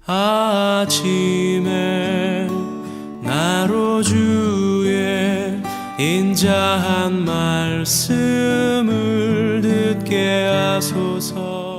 아침에 나로 주의 인자한 말씀을 듣게 하소서.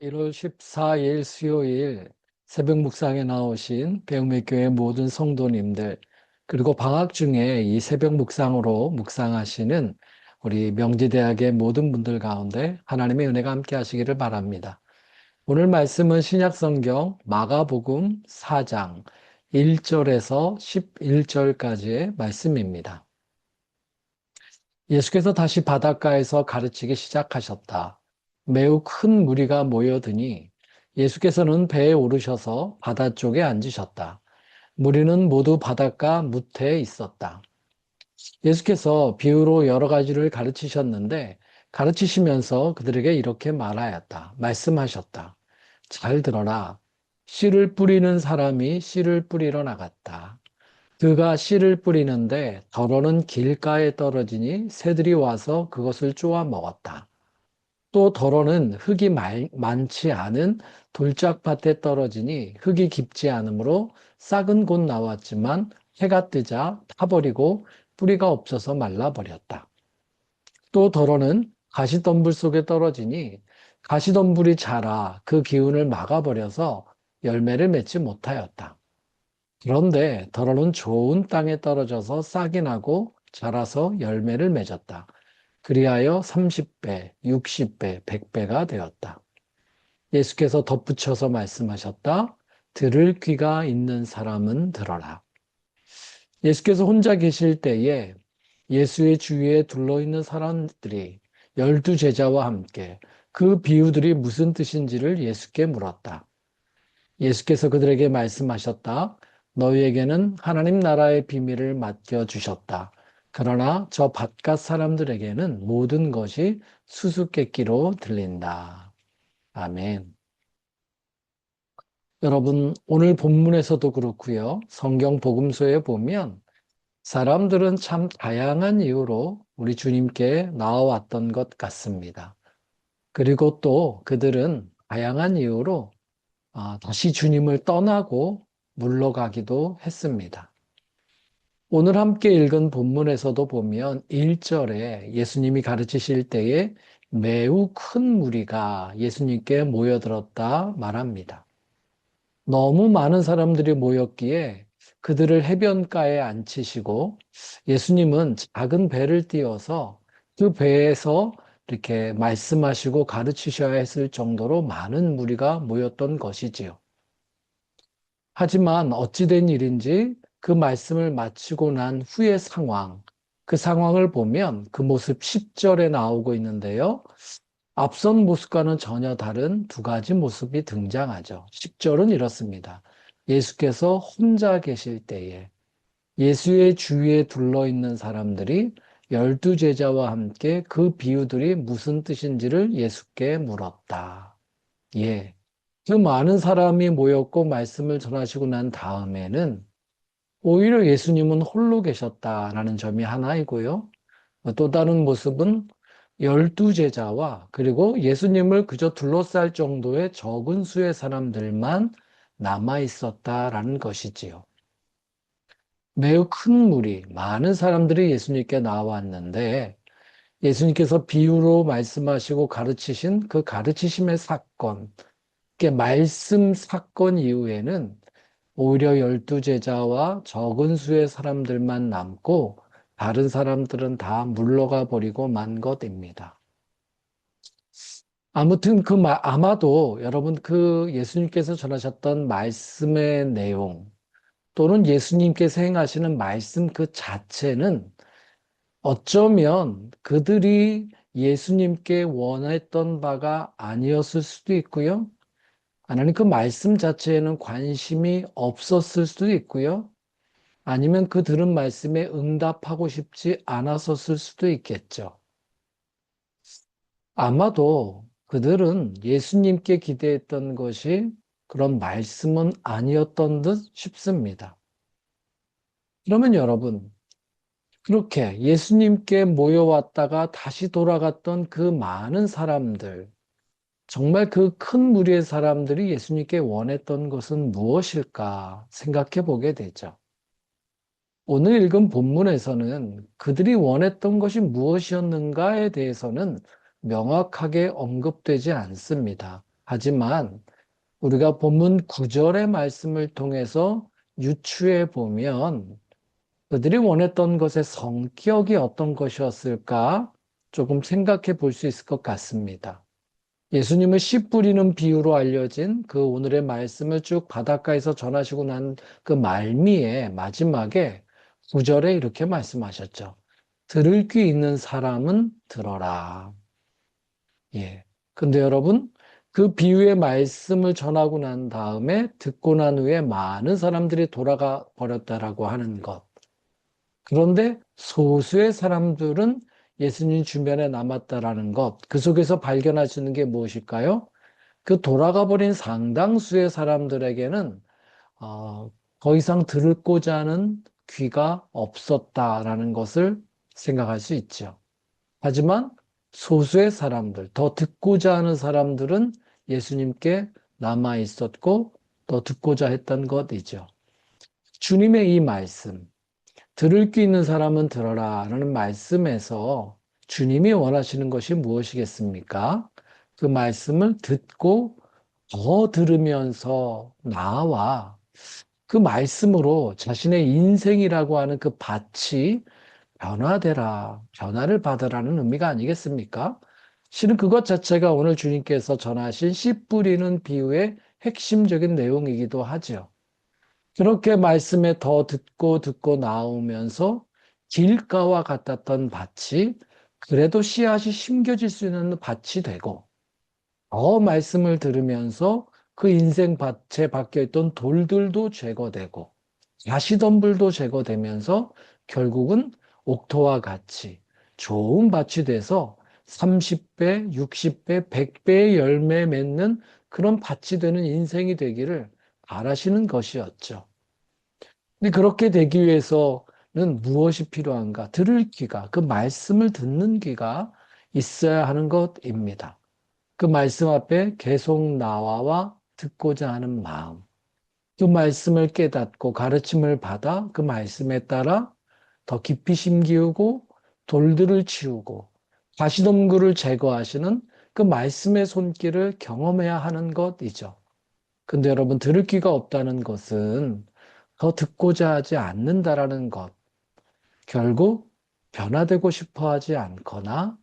(1월 14일) 수요일 새벽 묵상에 나오신 배움의 교회 모든 성도님들, 그리고 방학 중에 이 새벽 묵상으로 묵상하시는 우리 명지대학의 모든 분들 가운데 하나님의 은혜가 함께 하시기를 바랍니다. 오늘 말씀은 신약성경 마가복음 4장 1절에서 11절까지의 말씀입니다. 예수께서 다시 바닷가에서 가르치기 시작하셨다. 매우 큰 무리가 모여드니 예수께서는 배에 오르셔서 바다 쪽에 앉으셨다. 무리는 모두 바닷가 무태에 있었다. 예수께서 비유로 여러 가지를 가르치셨는데 가르치시면서 그들에게 이렇게 말씀하셨다. 잘 들어라. 씨를 뿌리는 사람이 씨를 뿌리러 나갔다. 그가 씨를 뿌리는데 덜어는 길가에 떨어지니 새들이 와서 그것을 쪼아 먹었다. 또 덜어는 흙이 많지 않은 돌짝밭에 떨어지니 흙이 깊지 않으므로 싹은 곧 나왔지만 해가 뜨자 타버리고 뿌리가 없어서 말라버렸다. 또 덜어는 가시덤불 속에 떨어지니 가시덤불이 자라 그 기운을 막아버려서 열매를 맺지 못하였다. 그런데 덜어는 좋은 땅에 떨어져서 싹이 나고 자라서 열매를 맺었다. 그리하여 30배, 60배, 100배가 되었다. 예수께서 덧붙여서 말씀하셨다. 들을 귀가 있는 사람은 들어라. 예수께서 혼자 계실 때에 예수의 주위에 둘러있는 사람들이 12제자와 함께 그 비유들이 무슨 뜻인지를 예수께 물었다. 예수께서 그들에게 말씀하셨다. 너희에게는 하나님 나라의 비밀을 맡겨주셨다. 그러나 저 바깥 사람들에게는 모든 것이 수수께끼로 들린다. 아멘. 여러분, 오늘 본문에서도 그렇고요. 성경 복음서에 보면 사람들은 참 다양한 이유로 우리 주님께 나와왔던 것 같습니다. 그리고 또 그들은 다양한 이유로 다시 주님을 떠나고 물러가기도 했습니다. 오늘 함께 읽은 본문에서도 보면 1절에 예수님이 가르치실 때에 매우 큰 무리가 예수님께 모여들었다 말합니다. 너무 많은 사람들이 모였기에 그들을 해변가에 앉히시고 예수님은 작은 배를 띄워서 그 배에서 이렇게 말씀하시고 가르치셔야 했을 정도로 많은 무리가 모였던 것이지요. 하지만 어찌된 일인지 그 말씀을 마치고 난 후의 상황, 그 상황을 보면 그 모습 10절에 나오고 있는데요. 앞선 모습과는 전혀 다른 두 가지 모습이 등장하죠. 10절은 이렇습니다. 예수께서 혼자 계실 때에 예수의 주위에 둘러있는 사람들이 12제자와 함께 그 비유들이 무슨 뜻인지를 예수께 물었다. 예. 그 많은 사람이 모였고 말씀을 전하시고 난 다음에는 오히려 예수님은 홀로 계셨다라는 점이 하나이고요. 또 다른 모습은 12제자와 그리고 예수님을 그저 둘러쌀 정도의 적은 수의 사람들만 남아 있었다라는 것이지요. 매우 큰 무리, 많은 사람들이 예수님께 나왔는데 예수님께서 비유로 말씀하시고 가르치신 그 가르치심의 사건, 말씀 사건 이후에는 오히려 12제자와 적은 수의 사람들만 남고 다른 사람들은 다 물러가 버리고 만 것입니다. 아무튼 아마도 여러분 그 예수님께서 전하셨던 말씀의 내용 또는 예수님께서 행하시는 말씀 그 자체는 어쩌면 그들이 예수님께 원했던 바가 아니었을 수도 있고요. 하나님 그 말씀 자체에는 관심이 없었을 수도 있고요. 아니면 그 들은 말씀에 응답하고 싶지 않았었을 수도 있겠죠. 아마도 그들은 예수님께 기대했던 것이 그런 말씀은 아니었던 듯 싶습니다. 그러면 여러분, 그렇게 예수님께 모여왔다가 다시 돌아갔던 그 많은 사람들, 정말 그 큰 무리의 사람들이 예수님께 원했던 것은 무엇일까 생각해 보게 되죠. 오늘 읽은 본문에서는 그들이 원했던 것이 무엇이었는가에 대해서는 명확하게 언급되지 않습니다. 하지만 우리가 본문 9절의 말씀을 통해서 유추해 보면 그들이 원했던 것의 성격이 어떤 것이었을까 조금 생각해 볼 수 있을 것 같습니다. 예수님을 씨 뿌리는 비유로 알려진 그 오늘의 말씀을 쭉 바닷가에서 전하시고 난 그 말미에 마지막에 9절에 이렇게 말씀하셨죠. 들을 귀 있는 사람은 들어라. 예. 근데 여러분, 그 비유의 말씀을 전하고 난 다음에 듣고 난 후에 많은 사람들이 돌아가 버렸다라고 하는 것. 그런데 소수의 사람들은 예수님 주변에 남았다라는 것. 그 속에서 발견할 수 있는 게 무엇일까요? 그 돌아가 버린 상당수의 사람들에게는 어, 더 이상 듣고자 하는 귀가 없었다라는 것을 생각할 수 있죠. 하지만 소수의 사람들, 더 듣고자 하는 사람들은 예수님께 남아 있었고 더 듣고자 했던 것이죠. 주님의 이 말씀, 들을 귀 있는 사람은 들어라 라는 말씀에서 주님이 원하시는 것이 무엇이겠습니까? 그 말씀을 듣고 더 들으면서 나와 그 말씀으로 자신의 인생이라고 하는 그 밭이 변화되라, 변화를 받으라는 의미가 아니겠습니까? 실은 그것 자체가 오늘 주님께서 전하신 씨 뿌리는 비유의 핵심적인 내용이기도 하죠. 그렇게 말씀에 더 듣고 나오면서 길가와 같았던 밭이 그래도 씨앗이 심겨질 수 있는 밭이 되고 더 말씀을 들으면서 그 인생 밭에 박혀있던 돌들도 제거되고 가시덤불도 제거되면서 결국은 옥토와 같이 좋은 밭이 돼서 30배, 60배, 100배의 열매 맺는 그런 밭이 되는 인생이 되기를 바라시는 것이었죠. 근데 그렇게 되기 위해서는 무엇이 필요한가? 들을 귀가, 그 말씀을 듣는 귀가 있어야 하는 것입니다. 그 말씀 앞에 계속 나와 듣고자 하는 마음, 그 말씀을 깨닫고 가르침을 받아 그 말씀에 따라 더 깊이 심기우고 돌들을 치우고 가시덤굴을 제거하시는 그 말씀의 손길을 경험해야 하는 것이죠. 근데 여러분, 들을 귀가 없다는 것은 더 듣고자 하지 않는다라는 것, 결국 변화되고 싶어 하지 않거나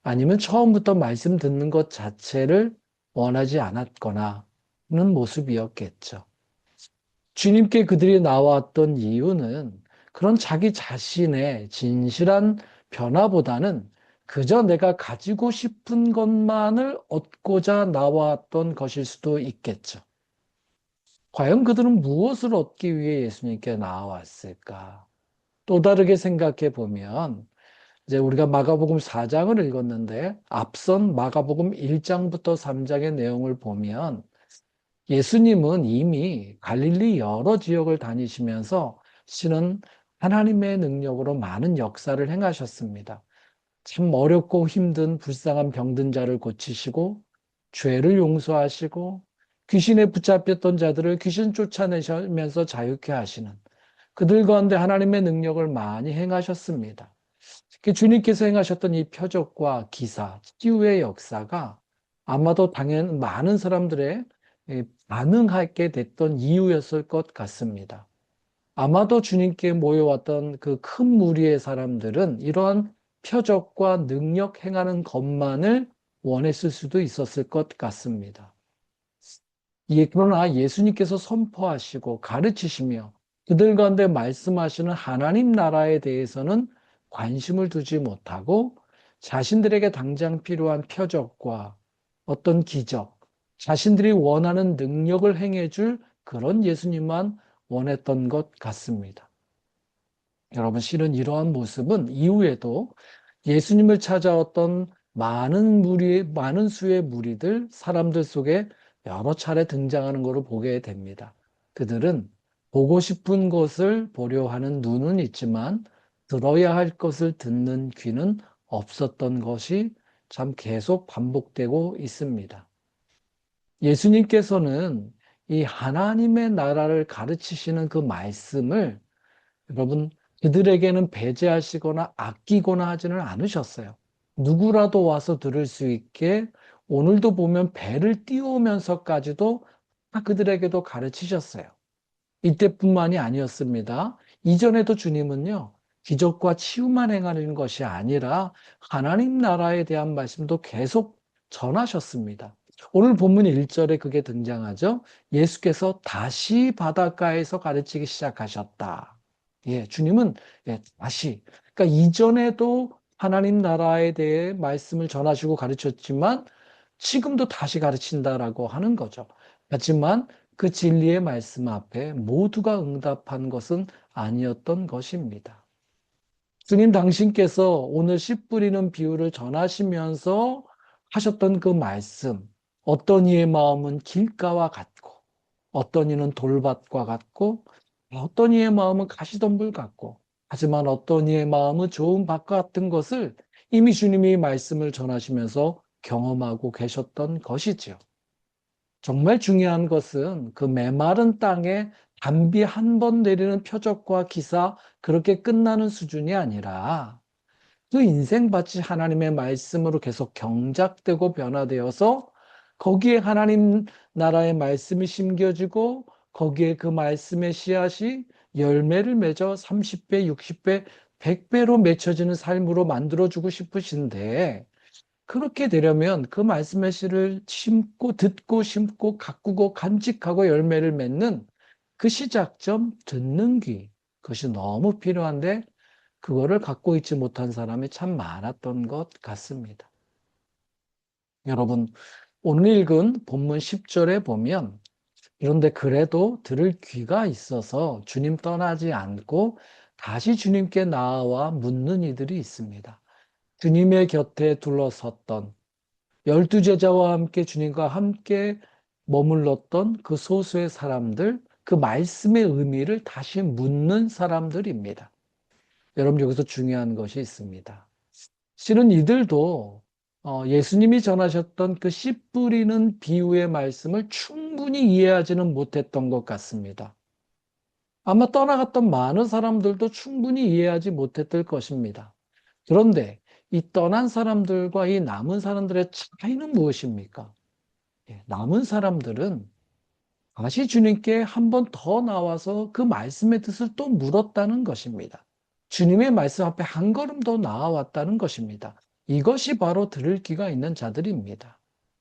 아니면 처음부터 말씀 듣는 것 자체를 원하지 않았거나 는 모습이었겠죠. 주님께 그들이 나왔던 이유는 그런 자기 자신의 진실한 변화보다는 그저 내가 가지고 싶은 것만을 얻고자 나왔던 것일 수도 있겠죠. 과연 그들은 무엇을 얻기 위해 예수님께 나왔을까? 또 다르게 생각해 보면 이제 우리가 마가복음 4장을 읽었는데 앞선 마가복음 1장부터 3장의 내용을 보면 예수님은 이미 갈릴리 여러 지역을 다니시면서 실은 하나님의 능력으로 많은 역사를 행하셨습니다. 참 어렵고 힘든 불쌍한 병든 자를 고치시고 죄를 용서하시고 귀신에 붙잡혔던 자들을 귀신 쫓아내시면서 자유케 하시는 그들 가운데 하나님의 능력을 많이 행하셨습니다. 특히 주님께서 행하셨던 이 표적과 기사, 치유의 역사가 아마도 당연 많은 사람들의 반응하게 됐던 이유였을 것 같습니다. 아마도 주님께 모여왔던 그 큰 무리의 사람들은 이러한 표적과 능력 행하는 것만을 원했을 수도 있었을 것 같습니다. 그러나 예수님께서 선포하시고 가르치시며 그들 가운데 말씀하시는 하나님 나라에 대해서는 관심을 두지 못하고 자신들에게 당장 필요한 표적과 어떤 기적, 자신들이 원하는 능력을 행해줄 그런 예수님만 원했던 것 같습니다. 여러분, 실은 이러한 모습은 이후에도 예수님을 찾아왔던 많은 수의 무리들, 사람들 속에 여러 차례 등장하는 것을 보게 됩니다. 그들은 보고 싶은 것을 보려 하는 눈은 있지만 들어야 할 것을 듣는 귀는 없었던 것이 참 계속 반복되고 있습니다. 예수님께서는 이 하나님의 나라를 가르치시는 그 말씀을 여러분, 그들에게는 배제하시거나 아끼거나 하지는 않으셨어요. 누구라도 와서 들을 수 있게 오늘도 보면 배를 띄우면서까지도 다 그들에게도 가르치셨어요. 이때뿐만이 아니었습니다. 이전에도 주님은요, 기적과 치유만 행하는 것이 아니라 하나님 나라에 대한 말씀도 계속 전하셨습니다. 오늘 본문 1절에 그게 등장하죠. 예수께서 다시 바닷가에서 가르치기 시작하셨다. 예, 주님은 다시. 그러니까 이전에도 하나님 나라에 대해 말씀을 전하시고 가르쳤지만 지금도 다시 가르친다라고 하는 거죠. 하지만 그 진리의 말씀 앞에 모두가 응답한 것은 아니었던 것입니다. 주님 당신께서 오늘 씨 뿌리는 비유를 전하시면서 하셨던 그 말씀, 어떤 이의 마음은 길가와 같고, 어떤 이는 돌밭과 같고, 어떤 이의 마음은 가시덤불 같고, 하지만 어떤 이의 마음은 좋은 밭 같은 것을 이미 주님이 말씀을 전하시면서 경험하고 계셨던 것이지요. 정말 중요한 것은 그 메마른 땅에 단비 한 번 내리는 표적과 기사, 그렇게 끝나는 수준이 아니라 그 인생밭이 하나님의 말씀으로 계속 경작되고 변화되어서 거기에 하나님 나라의 말씀이 심겨지고 거기에 그 말씀의 씨앗이 열매를 맺어 30배, 60배, 100배로 맺혀지는 삶으로 만들어주고 싶으신데 그렇게 되려면 그 말씀의 씨를 심고 듣고 심고 가꾸고 간직하고 열매를 맺는 그 시작점 듣는 귀, 그것이 너무 필요한데 그거를 갖고 있지 못한 사람이 참 많았던 것 같습니다. 여러분, 오늘 읽은 본문 10절에 보면 그런데 그래도 들을 귀가 있어서 주님 떠나지 않고 다시 주님께 나아와 묻는 이들이 있습니다. 주님의 곁에 둘러섰던 12제자와 함께 주님과 함께 머물렀던 그 소수의 사람들, 그 말씀의 의미를 다시 묻는 사람들입니다. 여러분, 여기서 중요한 것이 있습니다. 실은 이들도 예수님이 전하셨던 그 씨 뿌리는 비유의 말씀을 충분히 이해하지는 못했던 것 같습니다. 아마 떠나갔던 많은 사람들도 충분히 이해하지 못했을 것입니다. 그런데 이 떠난 사람들과 이 남은 사람들의 차이는 무엇입니까? 남은 사람들은 다시 주님께 한 번 더 나와서 그 말씀의 뜻을 또 물었다는 것입니다. 주님의 말씀 앞에 한 걸음 더 나아왔다는 것입니다. 이것이 바로 들을 귀가 있는 자들입니다.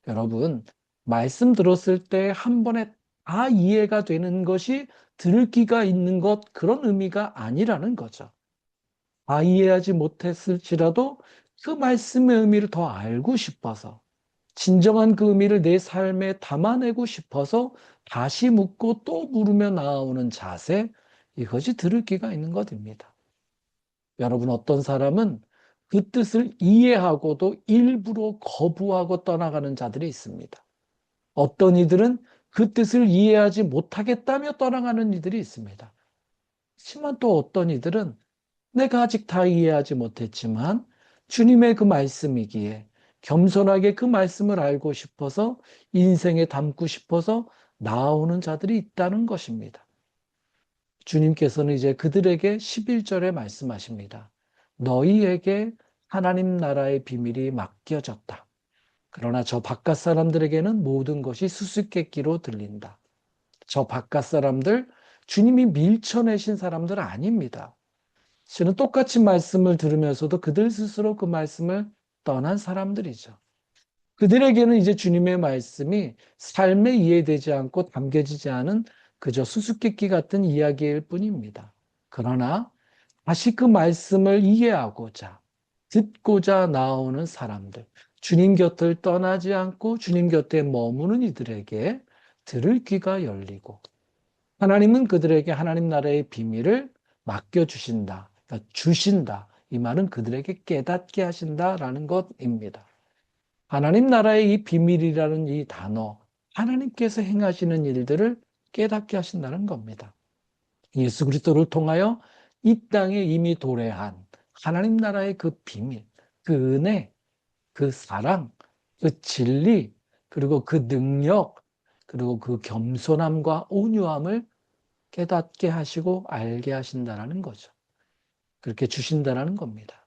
여러분, 말씀 들었을 때 한 번에 다 이해가 되는 것이 들을 귀가 있는 것, 그런 의미가 아니라는 거죠. 다 이해하지 못했을지라도 그 말씀의 의미를 더 알고 싶어서, 진정한 그 의미를 내 삶에 담아내고 싶어서 다시 묻고 또 물으며 나아오는 자세, 이것이 들을 귀가 있는 것입니다. 여러분, 어떤 사람은 그 뜻을 이해하고도 일부러 거부하고 떠나가는 자들이 있습니다. 어떤 이들은 그 뜻을 이해하지 못하겠다며 떠나가는 이들이 있습니다. 하지만 또 어떤 이들은 내가 아직 다 이해하지 못했지만 주님의 그 말씀이기에 겸손하게 그 말씀을 알고 싶어서 인생에 담고 싶어서 나아오는 자들이 있다는 것입니다. 주님께서는 이제 그들에게 11절에 말씀하십니다. 너희에게 하나님 나라의 비밀이 맡겨졌다. 그러나 저 바깥 사람들에게는 모든 것이 수수께끼로 들린다. 저 바깥 사람들, 주님이 밀쳐내신 사람들 아닙니다. 실은 똑같이 말씀을 들으면서도 그들 스스로 그 말씀을 떠난 사람들이죠. 그들에게는 이제 주님의 말씀이 삶에 이해되지 않고 담겨지지 않은 그저 수수께끼 같은 이야기일 뿐입니다. 그러나 다시 그 말씀을 이해하고자, 듣고자 나오는 사람들, 주님 곁을 떠나지 않고 주님 곁에 머무는 이들에게 들을 귀가 열리고, 하나님은 그들에게 하나님 나라의 비밀을 맡겨주신다. 그러니까 주신다. 이 말은 그들에게 깨닫게 하신다라는 것입니다. 하나님 나라의 이 비밀이라는 이 단어, 하나님께서 행하시는 일들을 깨닫게 하신다는 겁니다. 예수 그리스도를 통하여 이 땅에 이미 도래한 하나님 나라의 그 비밀, 그 은혜, 그 사랑, 그 진리, 그리고 그 능력, 그리고 그 겸손함과 온유함을 깨닫게 하시고 알게 하신다는 거죠. 그렇게 주신다는 겁니다.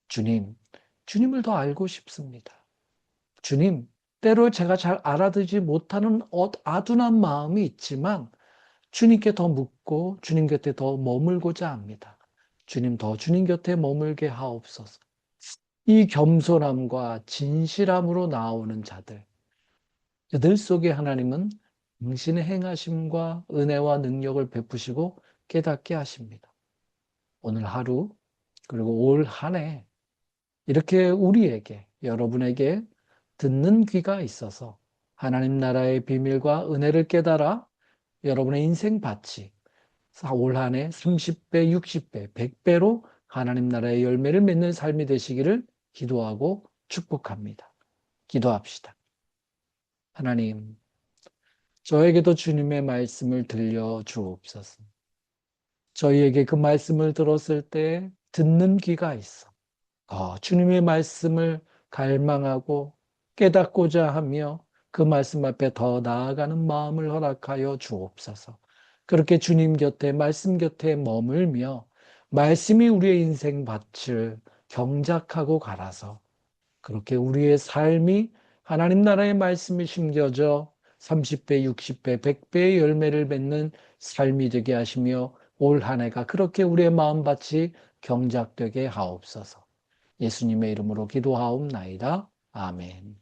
주님을 더 알고 싶습니다. 주님, 때로 제가 잘 알아듣지 못하는 아둔한 마음이 있지만 주님께 더 묻고 주님 곁에 더 머물고자 합니다. 주님 곁에 머물게 하옵소서. 이 겸손함과 진실함으로 나오는 자들, 그들 속에 하나님은 당신의 행하심과 은혜와 능력을 베푸시고 깨닫게 하십니다. 오늘 하루, 그리고 올 한 해, 이렇게 우리에게, 여러분에게 듣는 귀가 있어서 하나님 나라의 비밀과 은혜를 깨달아 여러분의 인생 밭이 올 한 해 30배, 60배, 100배로 하나님 나라의 열매를 맺는 삶이 되시기를 기도하고 축복합니다. 기도합시다. 하나님, 저에게도 주님의 말씀을 들려주옵소서. 저희에게 그 말씀을 들었을 때 듣는 귀가 있어. 주님의 말씀을 갈망하고 깨닫고자 하며 그 말씀 앞에 더 나아가는 마음을 허락하여 주옵소서. 그렇게 주님 곁에, 말씀 곁에 머물며 말씀이 우리의 인생 밭을 경작하고 갈아서 그렇게 우리의 삶이 하나님 나라의 말씀이 심겨져 30배, 60배, 100배의 열매를 맺는 삶이 되게 하시며 올 한 해가 그렇게 우리의 마음밭이 경작되게 하옵소서. 예수님의 이름으로 기도하옵나이다. 아멘.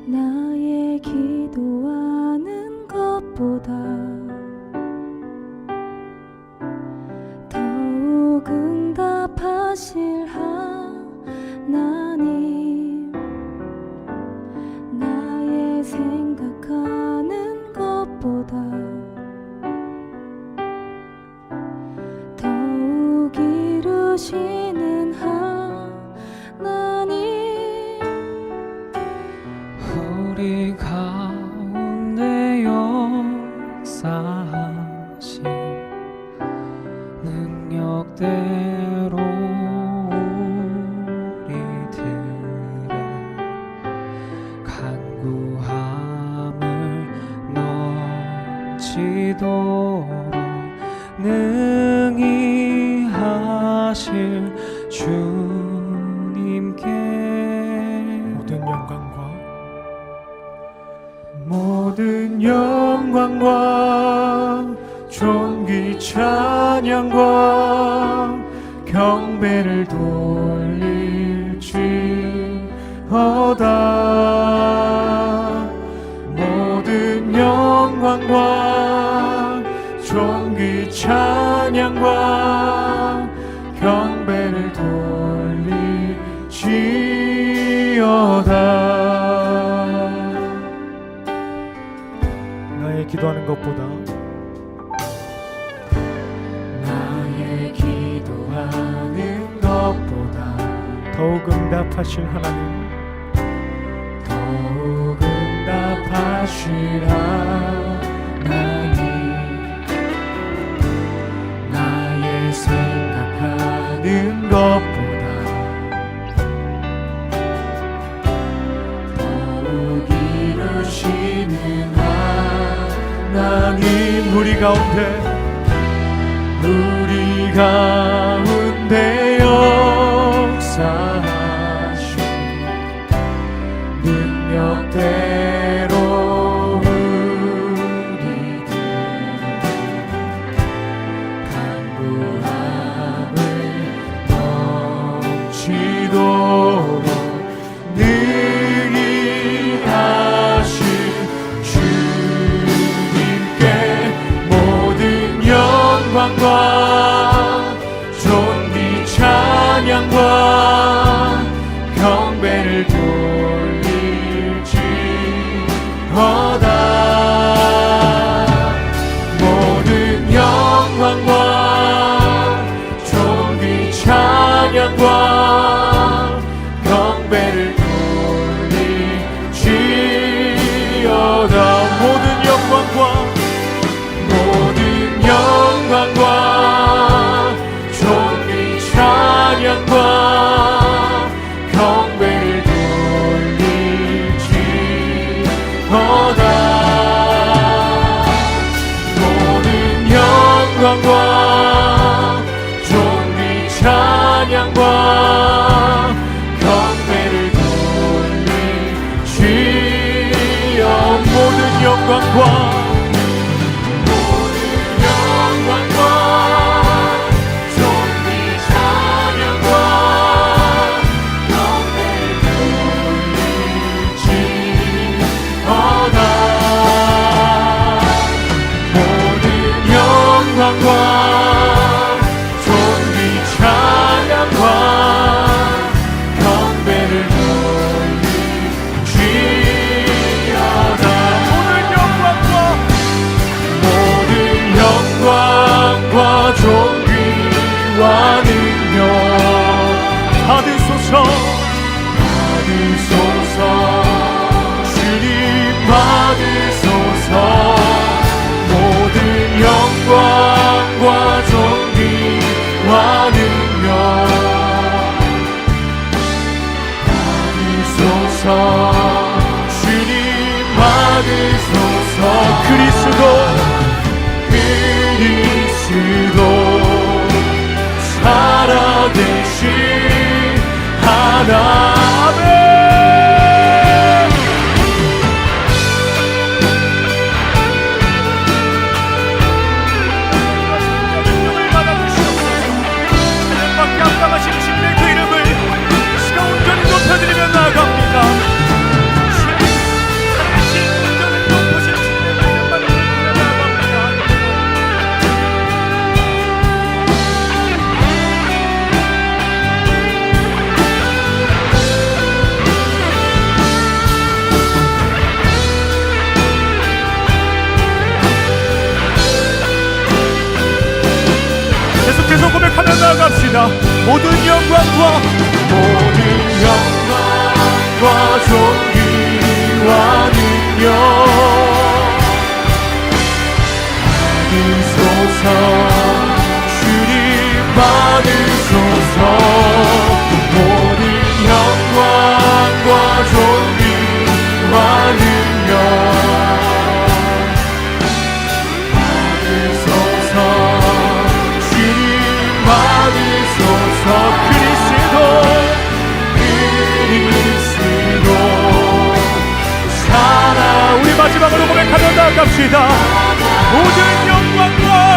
나의 기도와 하실 하나님, 나의 생각하는 것보다 더욱 이루시는 하나님, 우리 가운데 역사하신 능력대로 우리들의 간구함을 넘치도록 능히 하실 주님께 모든 영광과 존귀 찬양과 경배를 돌릴지어다. 모든 영광과 존귀 찬양과 경배를 돌릴지어다. 나의 기도하는 것보다 더욱 응답하실 하나님, 더욱 응답하실 하나님, 나의 생각하는 것보다 더욱 이루시는 하나님, 우리 가운데 역사하신 능력대로 우리들 간구함을 넘치도록 능히 하실 주님께 모든 영광과 존귀 찬양과 경배를 돌릴지어다. 모든 영광과 존귀 찬양과 경배를 돌릴지어다. 모든 영광과 존귀 찬양과 경배를 돌릴지어다. 모든 영광과 존귀 찬양과 경배를 돌릴지어다. 모든 영광과 존귀와 능력 받으소서, 주님 받으소서. 모든 영광과 존귀와 능력 받으소서, 주님 받으소서. 그리스도 살아계신 하나님, 고백하며 나아갑시다. 모든 영광과 존귀와 능력 받으소서. 주님 받으소서. 모든 영광과 존귀와 능력 마지막으로 고백하며 나아갑시다. 모든 영광과